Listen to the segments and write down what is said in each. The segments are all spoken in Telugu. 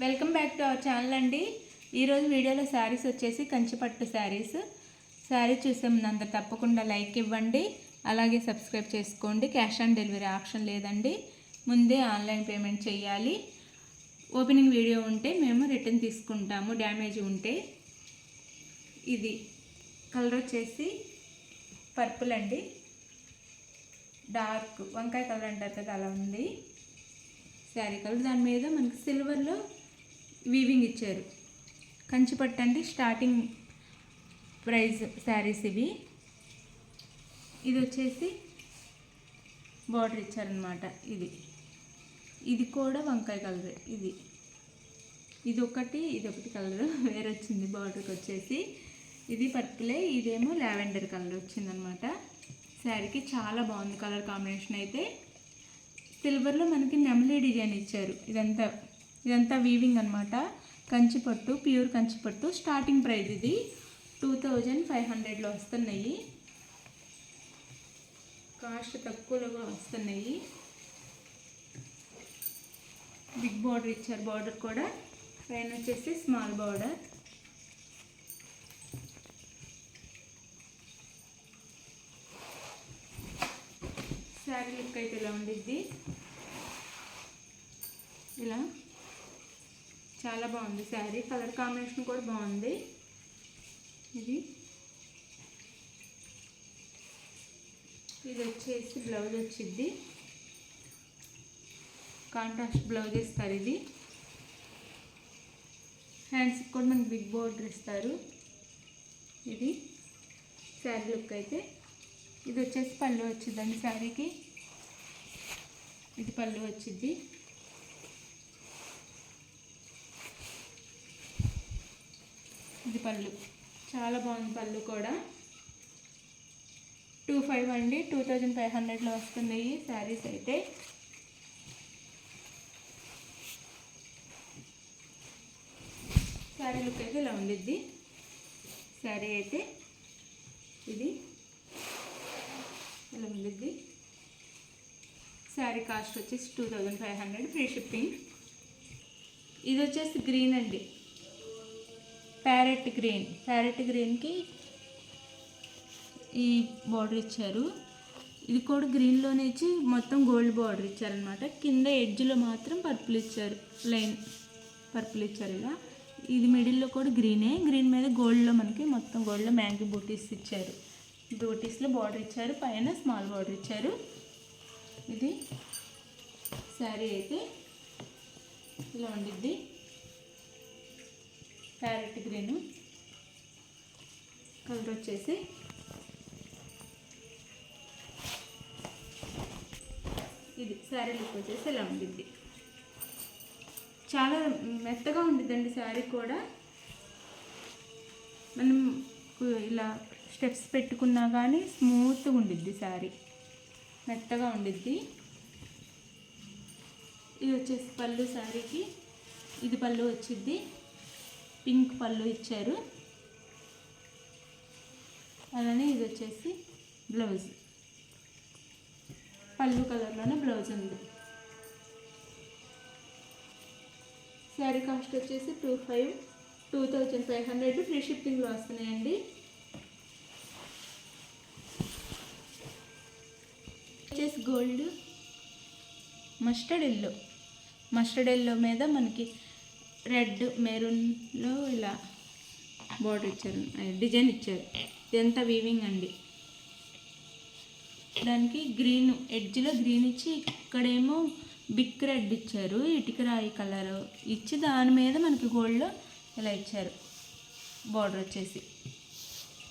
Welcome back to our channel అండి. ఈరోజు వీడియోలో శారీస్ వచ్చేసి కంచిపట్టు శారీస్. శారీ చూసే ముందు అందరు తప్పకుండా లైక్ ఇవ్వండి, అలాగే సబ్స్క్రైబ్ చేసుకోండి. క్యాష్ ఆన్ డెలివరీ ఆప్షన్ లేదండి, ముందే ఆన్లైన్ పేమెంట్ చేయాలి. ఓపెనింగ్ వీడియో ఉంటే మేము రిటర్న్ తీసుకుంటాము, డ్యామేజ్ ఉంటే. ఇది కలర్ వచ్చేసి పర్పుల్ అండి, డార్క్ వంకాయ కలర్ అంటారు కదా, అలా ఉంది శారీ కలర్. దాని మీద మనకి సిల్వర్లో వీవింగ్ ఇచ్చారు. కంచిపట్టు అండి, స్టార్టింగ్ ప్రైస్ శారీస్ ఇవి. ఇది వచ్చేసి బార్డర్ ఇచ్చారనమాట. ఇది కూడా వంకాయ కలర్. ఇది ఒకటి కలర్ వేరే వచ్చింది. బార్డర్కి వచ్చేసి ఇది పర్పులే, ఇదేమో లావెండర్ కలర్ వచ్చిందనమాట. శారీకి చాలా బాగుంది కలర్ కాంబినేషన్ అయితే. సిల్వర్లో మనకి నెమలి డిజైన్ ఇచ్చారు. ఇదంతా వీవింగ్ అనమాట. కంచిపట్టు, ప్యూర్ కంచిపట్టు. స్టార్టింగ్ ప్రైస్ ఇది 2500లో వస్తున్నాయి. కాస్ట్ తక్కువలో వస్తున్నాయి. బిగ్ బార్డర్ ఇచ్చారు. బార్డర్ కూడా పైన వచ్చేసి స్మాల్ బార్డర్. శారీ లుక్ అయితే ఇలా ఉండిద్ది. ఇలా చాలా బాగుంది శారీ. కలర్ కాంబినేషన్ కూడా బాగుంది. ఇది వచ్చేసి బ్లౌజ్ వచ్చింది. కాంట్రాస్ట్ బ్లౌజ్ ఇస్తారు. ఇది హ్యాండ్స్కి కూడా మనకి బిగ్ బోర్డర్ ఇస్తారు. ఇది శారీ లుక్ అయితే. ఇది వచ్చేసి పళ్ళు వచ్చిందండి శారీకి. ఇది పళ్ళు వచ్చింది. ఇది పళ్ళు చాలా బాగుంది. పళ్ళు కూడా 25 అండి, 2500లో వస్తున్నాయి శారీస్ అయితే. శారీ లుక్ అయితే ఇలా ఉండిద్ది. శారీ అయితే ఇది ఇలా ఉండిద్ది. శారీ కాస్ట్ వచ్చేసి 2500, ఫ్రీ షిప్పింగ్. ఇది వచ్చేసి గ్రీన్ అండి, ప్యారెట్ గ్రీన్కి ఈ బార్డర్ ఇచ్చారు. ఇది కూడా గ్రీన్లోనే ఇచ్చి మొత్తం గోల్డ్ బార్డర్ ఇచ్చారనమాట. కింద ఎడ్జ్లో మాత్రం పర్పుల్ ఇచ్చారు, లైన్ పర్పుల్ ఇచ్చారు ఇలా. ఇది మిడిల్లో కూడా గ్రీనే, గ్రీన్ మీద గోల్డ్లో మనకి మొత్తం గోల్డ్లో మ్యాంగీ బూటీస్ ఇచ్చారు. బూటీస్లో బార్డర్ ఇచ్చారు, పైన స్మాల్ బార్డర్ ఇచ్చారు. ఇది శారీ అయితే ఇలా ఉండిద్ది. ప్యారెట్ గ్రీన్ కలర్ వచ్చేసి ఇది. శారీ లుక్ వచ్చేసి ఇలా ఉండిద్ది. చాలా మెత్తగా ఉండిద్దండి శారీ కూడా. మనం ఇలా స్టెప్స్ పెట్టుకున్నా కానీ స్మూత్గా ఉండిద్ది శారీ, మెత్తగా ఉండిద్ది. ఇది వచ్చేసి పళ్ళు శారీకి. ఇది పళ్ళు వచ్చిద్ది, పింక్ పళ్ళు ఇచ్చారు. అలానే ఇది వచ్చేసి బ్లౌజ్, పళ్ళు కలర్లోనే బ్లౌజ్ ఉంది. శారీ కాస్ట్ వచ్చేసి 2500, ఫ్రీ షిప్పింగ్లో వస్తున్నాయండి. వచ్చేసి గోల్డ్ మస్టర్డ్ ఎల్లో మీద మనకి రెడ్ మెరూన్లో ఇలా బార్డర్ ఇచ్చారు, డిజైన్ ఇచ్చారు. ఇదంతా వీవింగ్ అండి. దానికి గ్రీన్ ఎడ్జ్లో గ్రీన్ ఇచ్చి, ఇక్కడేమో బిగ్ రెడ్ ఇచ్చారు, ఇటుక రాయి కలర్ ఇచ్చి దాని మీద మనకి గోల్డ్లో ఇలా ఇచ్చారు బార్డర్ వచ్చేసి.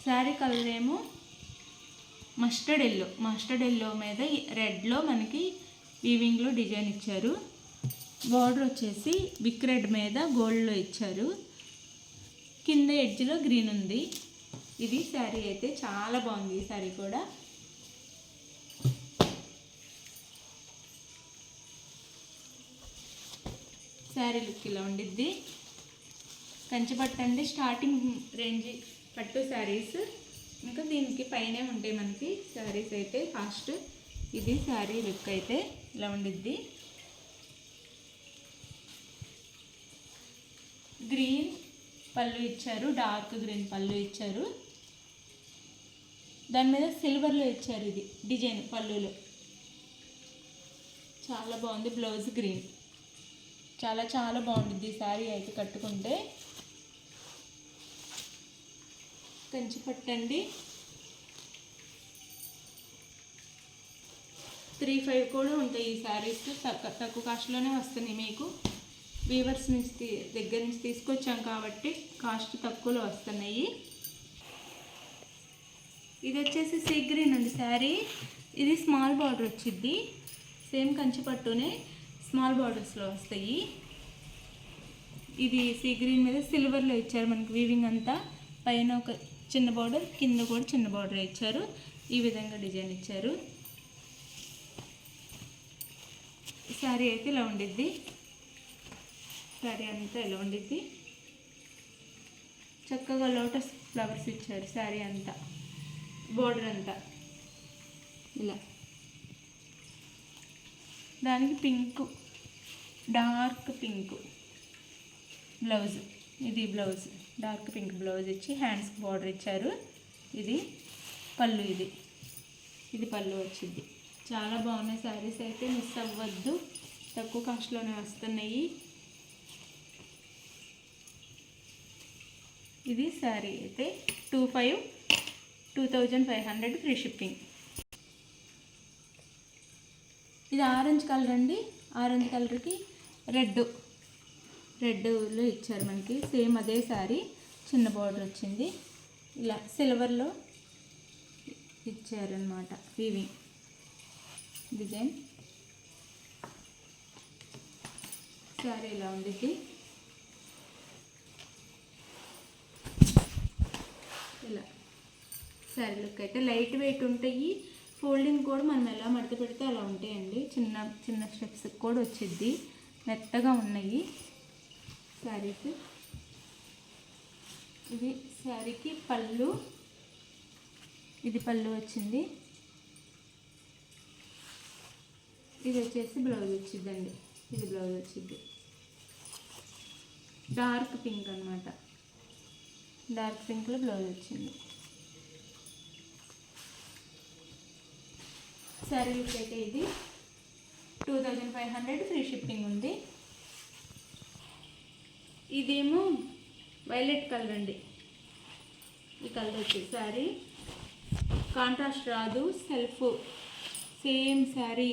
శారీ కలర్ ఏమో మస్టర్డ్ ఎల్లో మీద రెడ్లో మనకి వీవింగ్లో డిజైన్ ఇచ్చారు. బార్డర్ వచ్చేసి బిగ్ రెడ్ మీద గోల్డ్లో ఇచ్చారు. కింద ఎడ్జ్లో గ్రీన్ ఉంది. ఇది శారీ అయితే చాలా బాగుంది. ఈ శారీ కూడా శారీ లుక్ ఇలా ఉండిద్ది. కంచిపట్టు అండి, స్టార్టింగ్ రేంజ్ పట్టు శారీస్. ఇంకా దీనికి పైనే ఉంటాయి మనకి శారీస్ అయితే కాస్ట్. ఇది శారీ లుక్ అయితే ఇలా ఉండిద్ది. గ్రీన్ పళ్ళు ఇచ్చారు, డార్క్ గ్రీన్ పళ్ళు ఇచ్చారు. దాని మీద సిల్వర్లో ఇచ్చారు ఇది డిజైన్ పళ్ళులో. చాలా బాగుంది. Blouse green. చాలా చాలా బాగుంటుంది ఈ శారీ అయితే కట్టుకుంటే. కంచి పట్టండి. 3,500 కూడా ఉంటాయి ఈ శారీస్. తక్కువ కాస్ట్లోనే వస్తున్నాయి మీకు. వీవర్స్ నుంచి దగ్గర నుంచి తీసుకొచ్చాం కాబట్టి కాస్ట్ తక్కువలో వస్తున్నాయి. ఇది వచ్చేసి సీ గ్రీన్ అండి శారీ. ఇది స్మాల్ బార్డర్ వచ్చింది. సేమ్ కంచి పట్టునే స్మాల్ బార్డర్స్లో వస్తాయి. ఇది సీ గ్రీన్ మీద సిల్వర్లో ఇచ్చారు మనకి వీవింగ్ అంతా. పైన ఒక చిన్న బార్డర్, కింద కూడా చిన్న బార్డర్ ఇచ్చారు. ఈ విధంగా డిజైన్ ఇచ్చారు. శారీ అయితే ఇలా ఉండిద్ది. శారీ అంతా ఇలా ఉండిద్ది. చక్కగా లోటస్ ఫ్లవర్స్ ఇచ్చారు శారీ అంతా, బోర్డర్ అంతా ఇలా. దానికి పింక్, డార్క్ పింక్ బ్లౌజ్. ఇది బ్లౌజ్ డార్క్ పింక్ బ్లౌజ్ ఇచ్చి హ్యాండ్స్కి బార్డర్ ఇచ్చారు. ఇది పళ్ళు. ఇది పళ్ళు వచ్చింది. చాలా బాగున్నాయి శారీస్ అయితే, మిస్ అవ్వద్దు. తక్కువ కాస్ట్లోనే వస్తున్నాయి. ఇది శారీ అయితే 2,500 ఫ్రీ షిప్పింగ్. ఇది ఆరెంజ్ కలర్ అండి. ఆరెంజ్ కలర్కి రెడ్లో ఇచ్చారు మనకి. సేమ్ అదే శారీ, చిన్న బార్డర్ వచ్చింది. ఇలా సిల్వర్లో ఇచ్చారనమాట వీవింగ్ డిజైన్. శారీ ఇలా ఉంది. ఇలా శారీ లుక్ అయితే లైట్ వెయిట్ ఉంటాయి. ఫోల్డింగ్ కూడా మనం ఎలా మడత పెడితే అలా ఉంటాయండి. చిన్న చిన్న స్టెప్స్ కూడా వచ్చింది. మెత్తగా ఉన్నాయి శారీస్. ఇది శారీకి పళ్ళు. ఇది పళ్ళు వచ్చింది. ఇది వచ్చేసి బ్లౌజ్ వచ్చిందండి. ఇది బ్లౌజ్ వచ్చింది. డార్క్ పింక్ అనమాట. డార్క్ పింక్లో బ్లౌజ్ వచ్చింది. శారీ లుక్ అయితే ఇది 2,500 ఫ్రీ షిప్పింగ్ ఉంది. ఇదేమో వైలెట్ కలర్ అండి. ఈ కలర్ వచ్చి శారీ కాంట్రాస్ట్ రాదు, సెల్ఫ్ సేమ్ శారీ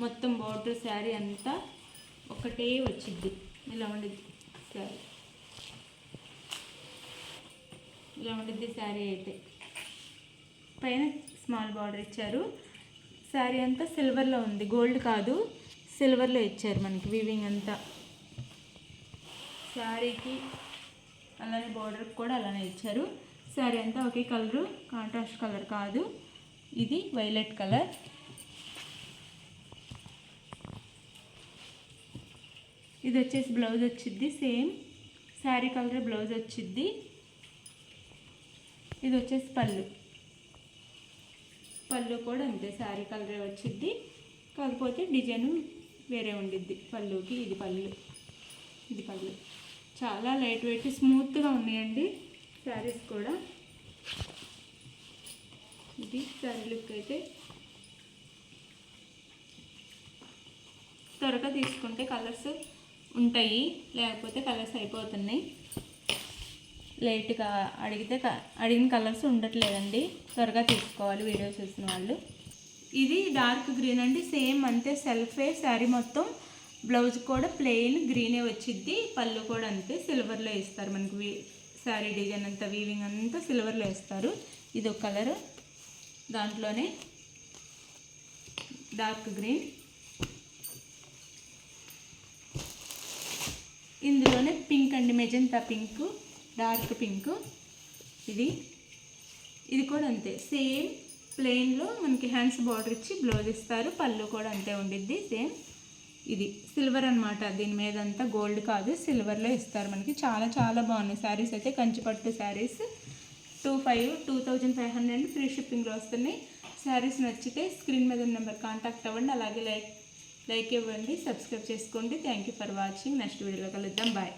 మొత్తం బార్డర్ శారీ అంతా ఒకటే వచ్చింది. ఇలా ఉండిద్ది శారీ. ఇలా ఉండిద్ది శారీ అయితే. పైన స్మాల్ బార్డర్ ఇచ్చారు. శారీ అంతా సిల్వర్లో ఉంది, గోల్డ్ కాదు, సిల్వర్లో ఇచ్చారు మనకి వీవింగ్ అంతా. శారీకి అలానే బార్డర్ కూడా అలానే ఇచ్చారు. శారీ అంతా ఒకే కలరు, కాంట్రాస్ట్ కలర్ కాదు. ఇది వైలెట్ కలర్. ఇది వచ్చేసి బ్లౌజ్ వచ్చింది. సేమ్ శారీ కలర్ బ్లౌజ్ వచ్చింది. ఇది వచ్చేసి పళ్ళు. పళ్ళు కూడా అంతే శారీ కలరే వచ్చింది. కాకపోతే డిజైన్ వేరే ఉండిద్ది పళ్ళుకి. ఇది పళ్ళు. ఇది పళ్ళు. చాలా లైట్ వెయిట్ స్మూత్గా ఉన్నాయండి శారీస్ కూడా. ఇది శారీ లుక్ అయితే. త్వరగా తీసుకుంటే కలర్స్ ఉంటాయి, లేకపోతే కలర్స్ అయిపోతున్నాయి. లైట్గా అడిగిన కలర్స్ ఉండట్లేదండి. త్వరగా తీసుకోవాలి వీడియో చూసిన వాళ్ళు. ఇది డార్క్ గ్రీన్ అండి. సేమ్ అంతే సెల్ఫే శారీ మొత్తం. బ్లౌజ్ కూడా ప్లెయిన్ గ్రీనే వచ్చింది. పళ్ళు కూడా అంతే సిల్వర్లో ఇస్తారు మనకి. శారీ డిజైన్ అంతా వీవింగ్ అంతా సిల్వర్లో ఇస్తారు. ఇది ఒక కలర్. దాంట్లోనే డార్క్ గ్రీన్. ఇందులోనే పింక్ అండి, మెజంతా పింక్, డార్క్ పింక్. ఇది కూడా అంతే సేమ్ ప్లెయిన్లో మనకి హ్యాండ్స్ బార్డర్ ఇచ్చి బ్లౌజ్ ఇస్తారు. పళ్ళు కూడా అంతే ఉండిద్ది సేమ్. ఇది సిల్వర్ అనమాట. దీని మీద అంతా గోల్డ్ కాదు, సిల్వర్లో ఇస్తారు మనకి. చాలా చాలా బాగున్నాయి శారీస్ అయితే. కంచిపట్టు శారీస్ 2,500 ఫ్రీ షిప్పింగ్లో వస్తున్నాయి. శారీస్ నచ్చితే స్క్రీన్ మీద ఉన్న నెంబర్ కాంటాక్ట్ అవ్వండి. అలాగే లైక్ ఇవ్వండి, సబ్స్క్రైబ్ చేసుకోండి. Thank you for watching. Next వీడియోలో కలుద్దాం. బాయ్.